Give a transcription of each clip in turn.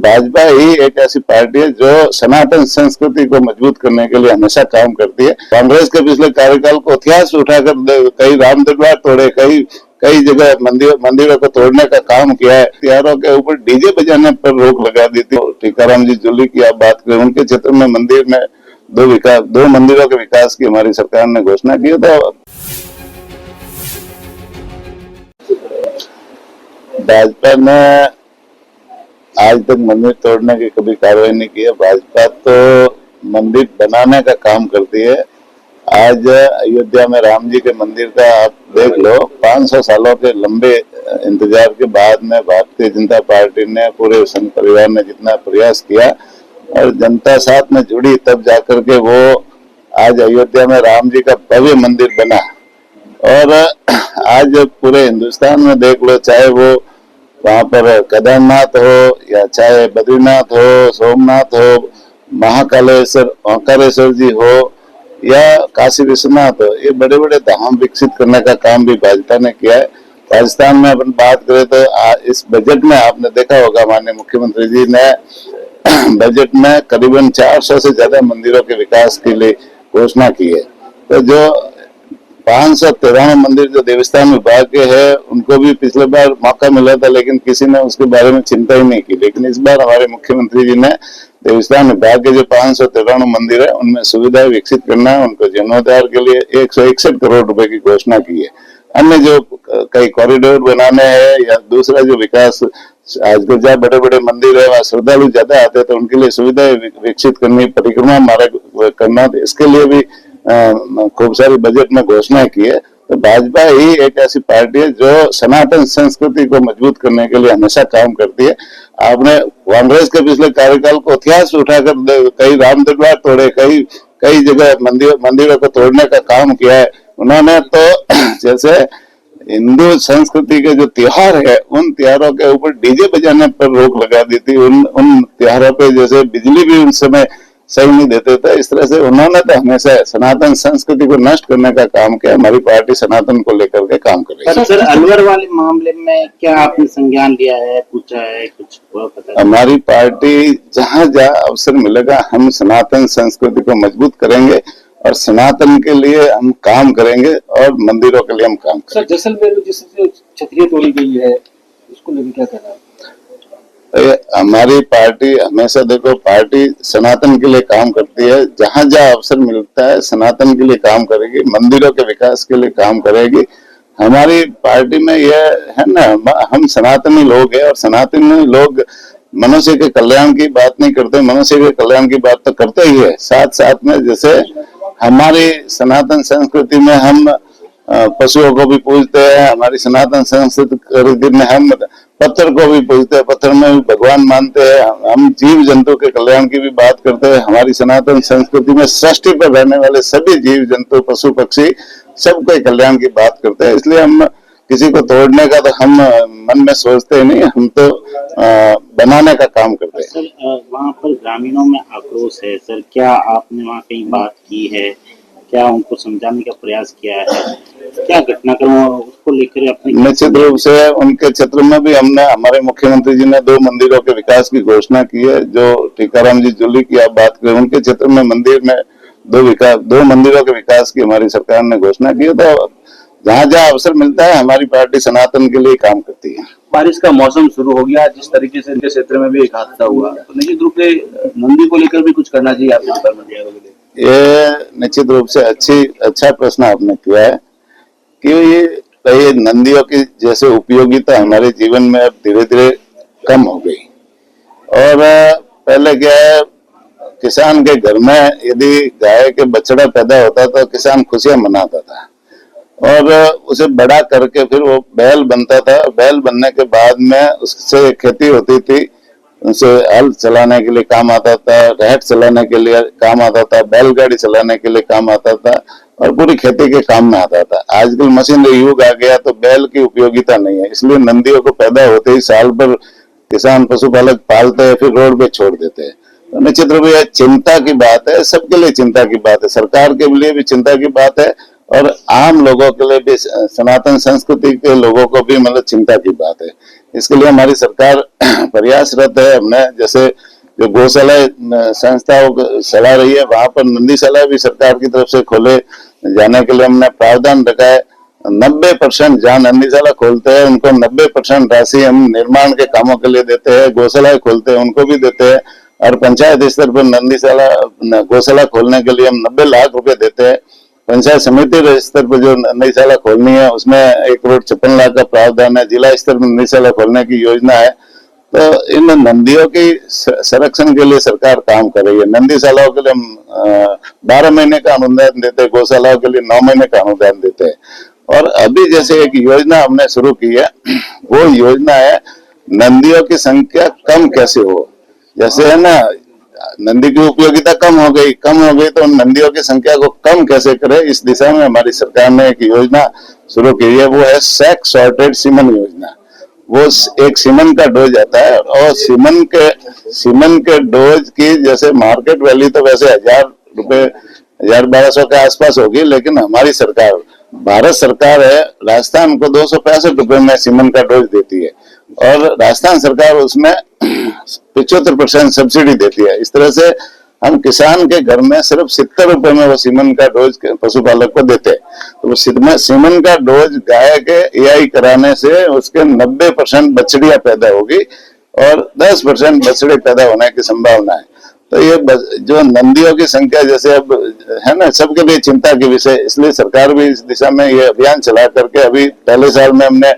भाजपा ही एक ऐसी पार्टी है जो सनातन संस्कृति को मजबूत करने के लिए हमेशा काम करती है। कांग्रेस के पिछले कार्यकाल को इतिहास उठाकर कई राम दरबार तोड़े, कई जगह मंदिरों को तोड़ने का काम किया है। त्योहारों के ऊपर डीजे बजाने पर रोक लगा दी थी। टीकाराम जी जूली की आप बात करें, उनके क्षेत्र में मंदिर में दो मंदिरों के विकास की हमारी सरकार ने घोषणा की। तो भाजपा ने आज तक मंदिर तोड़ने की कभी कार्रवाई नहीं की है। भाजपा तो मंदिर बनाने का काम करती है। आज अयोध्या में राम जी के मंदिर का आप देख लो, 500 सालों के लंबे इंतजार के बाद में भारतीय जनता पार्टी ने, पूरे संघ परिवार ने जितना प्रयास किया और जनता साथ में जुड़ी, तब जाकर के वो आज अयोध्या में राम जी का भव्य मंदिर बना। और आज पूरे हिंदुस्तान में देख लो, चाहे वो वहां पर केदारनाथ हो या चाहे बद्रीनाथ हो, सोमनाथ हो, महाकालेश्वर ओंकारेश्वर जी हो या काशी विश्वनाथ हो, ये बड़े बड़े धाम विकसित करने का काम भी भाजपा ने किया है। राजस्थान में अपन बात करें तो इस बजट में आपने देखा होगा, माननीय मुख्यमंत्री जी ने बजट में करीबन 400 से ज्यादा मंदिरों के विकास के लिए घोषणा की है। तो जो 593 मंदिर जो देवस्थान विभाग के हैं, उनको भी पिछले बार मौका मिला था, लेकिन किसी ने उसके बारे में चिंता ही नहीं की। लेकिन इस बार हमारे मुख्यमंत्री जी ने देवस्थान विभाग के जो 593 मंदिर है, उनमें सुविधाएं विकसित करना है, उनको जीर्णोद्धार के लिए 161 करोड़ रुपए की घोषणा की है। अन्य जो कई कॉरिडोर बनाने हैं या दूसरा जो विकास, आजकल जहाँ बड़े बड़े मंदिर है वहाँ श्रद्धालु ज्यादा आते हैं, तो उनके लिए सुविधाएं विकसित करनी, परिक्रमा मार्ग करना, इसके लिए भी खूब सारी बजट में घोषणा की है। तो भाजपा ही एक ऐसी पार्टी है जो सनातन संस्कृति को मजबूत करने के लिए हमेशा काम करती है। आपने कांग्रेस के पिछले कार्यकाल को इतिहास उठाकर कई राम दरबार तोड़े, कई जगह मंदिरों को तोड़ने का काम किया है। उन्होंने तो जैसे हिंदू संस्कृति के जो त्योहार है, उन त्योहारों के ऊपर डीजे बजाने पर रोक लगा दी थी। उन त्योहारों पे जैसे बिजली भी उस समय सही नहीं देते थे, इस तरह से उन्होंने तो हमेशा सनातन संस्कृति को नष्ट करने का काम किया। हमारी पार्टी सनातन को लेकर के काम करेगी। सर, अलवर वाले मामले में क्या आपने संज्ञान लिया है, पूछा है, कुछ पता? हमारी पार्टी जहाँ जहाँ अवसर मिलेगा, हम सनातन संस्कृति को मजबूत करेंगे और सनातन के लिए हम काम करेंगे और मंदिरों के लिए हम काम करेंगे। सर, जैसलमेर में जिस छतरियां तोड़ी गई है, उसको लेकर क्या कहना है? हमारी पार्टी हमेशा, देखो, पार्टी सनातन के लिए काम करती है। जहां जहां अवसर मिलता है सनातन के लिए काम करेगी, मंदिरों के विकास के लिए काम करेगी। हमारी पार्टी में यह है ना, हम सनातनी लोग हैं और सनातनी लोग मनुष्य के कल्याण की बात नहीं करते, मनुष्य के कल्याण की बात तो करते ही है। साथ साथ में जैसे हमारी सनातन संस्कृति में हम पशुओं को भी पूजते हैं। हमारी सनातन संस्कृति में हम पत्थर को भी पूजते हैं, पत्थर में भी भगवान मानते हैं। हम जीव जंतु के कल्याण की भी बात करते हैं। हमारी सनातन संस्कृति में सृष्टि पर रहने वाले सभी जीव जंतु, पशु पक्षी, सबके कल्याण की बात करते हैं। इसलिए हम किसी को तोड़ने का तो हम मन में सोचते नहीं, हम तो बनाने का काम करते हैं। सर, वहाँ पर ग्रामीणों में आक्रोश है सर, क्या आपने वहाँ कहीं बात की है? क्या उनको समझाने का प्रयास किया है? क्या घटनाक्रम उसको लेकर अपने? निश्चित रूप से उनके क्षेत्र में भी हमने, हमारे मुख्यमंत्री जी ने 2 मंदिरों के विकास की घोषणा की है। जो टीकाराम जी जूली की आप बात करें, उनके क्षेत्र में मंदिर में 2 मंदिरों के विकास की हमारी सरकार ने घोषणा की है। तो जहाँ जहाँ अवसर मिलता है हमारी पार्टी सनातन के लिए काम करती है। बारिश का मौसम शुरू हो गया, जिस तरीके से इनके क्षेत्र में भी एक हादसा हुआ, तो निश्चित रूप से नंदी को लेकर भी कुछ करना चाहिए आपके डिपार्टमेंट के लिए। ये निश्चित रूप से अच्छा प्रश्न आपने किया है कि ये नंदियों की जैसे उपयोगिता हमारे जीवन में अब धीरे धीरे कम हो गई। और पहले क्या है, किसान के घर में यदि गाय के बछड़ा पैदा होता तो किसान खुशियां मनाता था और उसे बड़ा करके फिर वो बैल बनता था। बैल बनने के बाद में उससे खेती होती थी, उनसे हल चलाने के लिए काम आता था, रहट चलाने के लिए काम आता था, बैलगाड़ी चलाने के लिए काम आता था और पूरी खेती के काम में आता था। आजकल मशीनरी युग आ गया तो बैल की उपयोगिता नहीं है, इसलिए नंदियों को पैदा होते ही साल भर किसान पशुपालक पालते हैं, फिर रोड पे छोड़ देते हैं। तो निश्चित रूप से चिंता की बात है, सबके लिए चिंता की बात है, सरकार के लिए भी चिंता की बात है और आम लोगों के लिए भी, सनातन संस्कृति के लोगों को भी मतलब चिंता की बात है। इसके लिए हमारी सरकार प्रयासरत है। हमने जैसे जो गौशाला संस्थाओं को चला रही है, वहां पर नंदीशाला भी सरकार की तरफ से खोले जाने के लिए हमने प्रावधान रखा है। 90% जहाँ नंदीशाला खोलते हैं उनको 90% राशि हम निर्माण के कामों के लिए देते हैं। गौशाला खोलते हैं उनको भी देते हैं। और पंचायत स्तर पर नंदीशाला गौशाला खोलने के लिए हम 90 लाख रुपए देते हैं। पंचायत समिति स्तर पर जो नंदीशाला खोलनी है उसमें 1,56,00,000 का प्रावधान है। जिला स्तर पर नंदीशाला खोलने की योजना है। तो इन नंदियों की संरक्षण के लिए सरकार काम कर रही है। नंदीशालाओं के लिए हम 12 महीने का अनुदान देते हैं, गौशालाओं के लिए 9 महीने का अनुदान देते हैं। और अभी जैसे एक योजना हमने शुरू की है, वो योजना है नंदियों की संख्या कम कैसे हो। जैसे है ना, नंदी की उपयोगिता कम हो गई तो नंदियों की संख्या को कम कैसे करें, इस दिशा में हमारी सरकार ने एक योजना शुरू की है। वो है सेक्स सॉर्टेड सीमन योजना। वो एक सीमन का डोज आता है और सीमन के डोज की जैसे मार्केट वैल्यू तो वैसे 1,000 रुपए 1,000-1,200 के आसपास होगी, लेकिन हमारी सरकार, भारत सरकार है, राजस्थान को 265 रुपए में सीमन का डोज देती है और राजस्थान सरकार उसमें 75% सब्सिडी देती है। इस तरह से हम किसान के घर में सिर्फ 70 रुपए में वो सीमन का डोज पशुपालक को देते हैं। तो वो सीमन का डोज गाय के एआई कराने से उसके 90% बछड़ियां पैदा होगी और 10% बछड़े पैदा होने की संभावना है। तो ये जो नंदियों की संख्या जैसे अब है ना, सबके लिए चिंता की विषय, इसलिए सरकार भी इस दिशा में ये अभियान चला करके अभी पहले साल में हमने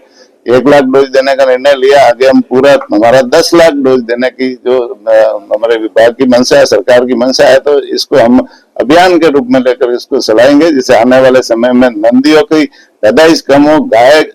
1 लाख डोज देने का निर्णय लिया। आगे हम पूरा हमारा 10 लाख डोज देने की जो हमारे विभाग की मंशा है, सरकार की मंशा है, तो इसको हम अभियान के रूप में लेकर इसको चलाएंगे, जिससे आने वाले समय में नंदियों की पैदाइश कम हो, गाय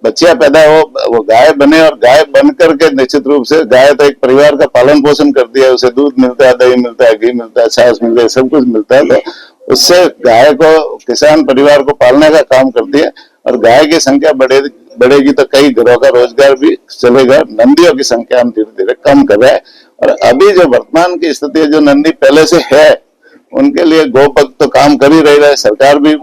बच्चियां पैदा हो, वो गाय बने और गाय बन करके निश्चित रूप से गाय तो एक परिवार का पालन पोषण करती है। उसे दूध मिलता है, दही मिलता है, घी मिलता है, छाछ मिलता है, सब कुछ मिलता है। तो उससे गाय को किसान परिवार को पालने का काम करती है और गाय की संख्या बढ़ेगी तो कई घरों का रोजगार भी चलेगा। नंदियों की संख्या हम धीरे धीरे कम कर रहे हैं और अभी जो वर्तमान की स्थिति है, जो नंदी पहले से है उनके लिए गोपक तो काम कर ही रही है। सरकार भी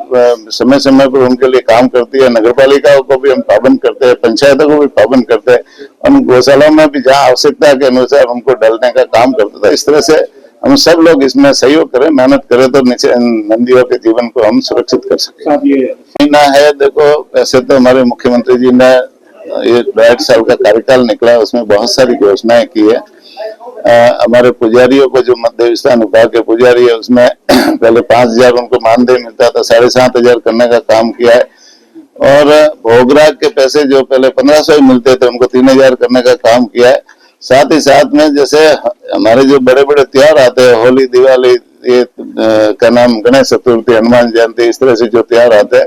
समय समय पर उनके लिए काम करती है। नगर पालिकाओं को भी हम पाबंद करते हैं, पंचायतों को भी पाबंद करते हैं और गौशालाओं में भी जहाँ आवश्यकता के अनुसार उनको डालने का काम करते थे। इस तरह से हम सब लोग इसमें सहयोग करें, मेहनत करें तो नंदियों के जीवन को हम सुरक्षित कर सकें। महीना है, देखो ऐसे तो हमारे मुख्यमंत्री जी ने ये 1.5 साल का कार्यकाल निकला, उसमें बहुत सारी घोषणाएं की है। हमारे पुजारियों को, जो मध्य स्थान विभाग के पुजारी है, उसमें पहले 5,000 उनको मानदेय मिलता था, 7,500 करने का काम किया है। और भोगराग के पैसे जो पहले 1,500 मिलते थे उनको 3,000 करने का काम किया है। साथ ही साथ में जैसे हमारे जो बड़े बड़े त्योहार आते हैं, होली, दिवाली, ये का नाम गणेश चतुर्थी, हनुमान जयंती, इस तरह से जो त्योहार आते हैं,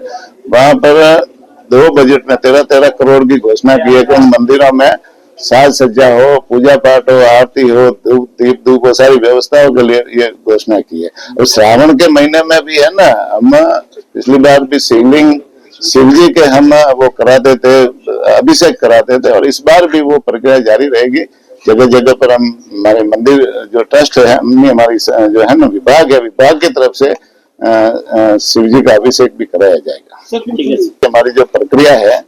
वहां पर 2 बजट में 13-13 करोड़ की घोषणा की है कि उन मंदिरों में साज सज्जा हो, पूजा पाठ हो, आरती हो, दीप धूप हो, सारी व्यवस्थाओं के लिए ये घोषणा की है। और श्रावण के महीने में भी है ना, हम पिछली बार भी शिव जी के हम वो कराते थे, अभिषेक कराते थे और इस बार भी वो प्रक्रिया जारी रहेगी। जगह जगह पर हम हमारे मंदिर जो ट्रस्ट है, हमारी जो है ना विभाग है, विभाग की तरफ से शिव जी का अभिषेक भी कराया जाएगा। हमारी जो प्रक्रिया है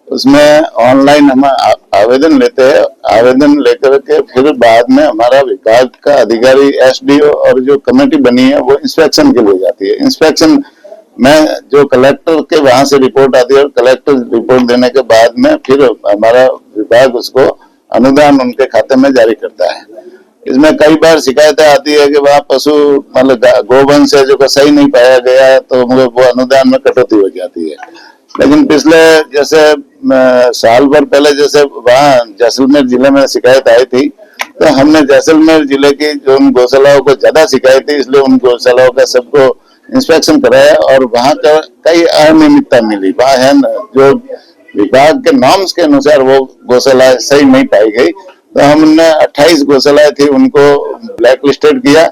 उसमें ऑनलाइन हम आवेदन लेते हैं। आवेदन लेकर के फिर बाद में हमारा विभाग का अधिकारी एसडीओ और जो कमेटी बनी है वो इंस्पेक्शन के लिए जाती है। इंस्पेक्शन में जो कलेक्टर के वहां से रिपोर्ट आती है और कलेक्टर रिपोर्ट देने के बाद में फिर हमारा विभाग उसको अनुदान उनके खाते में जारी करता है। इसमें कई बार शिकायतें आती है कि वहाँ पशु मतलब गोवंश है जो सही नहीं पाया गया, तो वो अनुदान में कटौती हो जाती है। लेकिन पिछले जैसे साल भर पहले जैसे वहाँ जैसलमेर जिले में शिकायत आई थी, तो हमने जैसलमेर जिले की जो उन गौशालाओं को ज्यादा शिकायत थी, इसलिए उन गौशालाओं का सबको इंस्पेक्शन कराया और वहाँ का कई अनियमितता मिली। वहाँ है जो विभाग के नॉर्म्स के अनुसार वो गौशाला सही नहीं पाई गई, तो हमने 28 गौशालाएं थी उनको ब्लैक लिस्टेड किया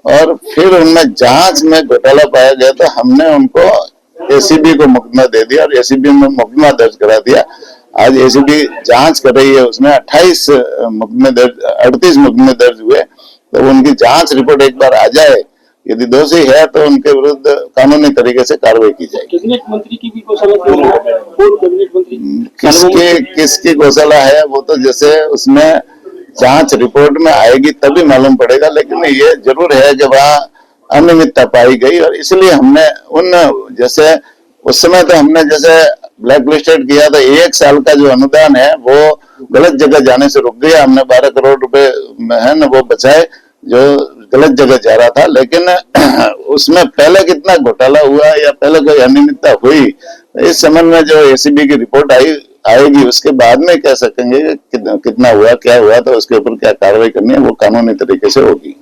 और फिर उनमें जांच में घोटाला पाया गया तो हमने उनको एसीबी को मुकदमा दे दिया और एसीबी में मुकदमा दर्ज करा दिया। आज एसीबी जांच कर रही है, उसमें 38 मुकदमे दर्ज 38 मुकदमे दर्ज हुए। तो उनकी जांच रिपोर्ट एक बार आ जाए यदि दोषी है तो उनके विरुद्ध कानूनी तरीके से कार्रवाई की जाएगी। कैबिनेट मंत्री की भी गौशाला पूर्व कैबिनेट मंत्री किसकी गौशाला है वो तो जैसे उसमें जांच रिपोर्ट में आएगी तभी मालूम पड़ेगा, लेकिन ये जरूर है कि वहाँ अनियमितता पाई गई और इसलिए हमने जैसे उस समय तो हमने जैसे ब्लैक लिस्टेड किया था, 1 साल का जो अनुदान है वो गलत जगह जाने से रुक गया। हमने 12 करोड़ रुपए है ना वो बचाए जो गलत जगह जा रहा था, लेकिन उसमें पहले कितना घोटाला हुआ या पहले कोई अनियमितता हुई, इस संबंध में जो एसीबी की रिपोर्ट आएगी उसके बाद में कह सकेंगे कितना हुआ क्या हुआ, तो उसके ऊपर क्या कार्रवाई करनी है वो कानूनी तरीके से होगी।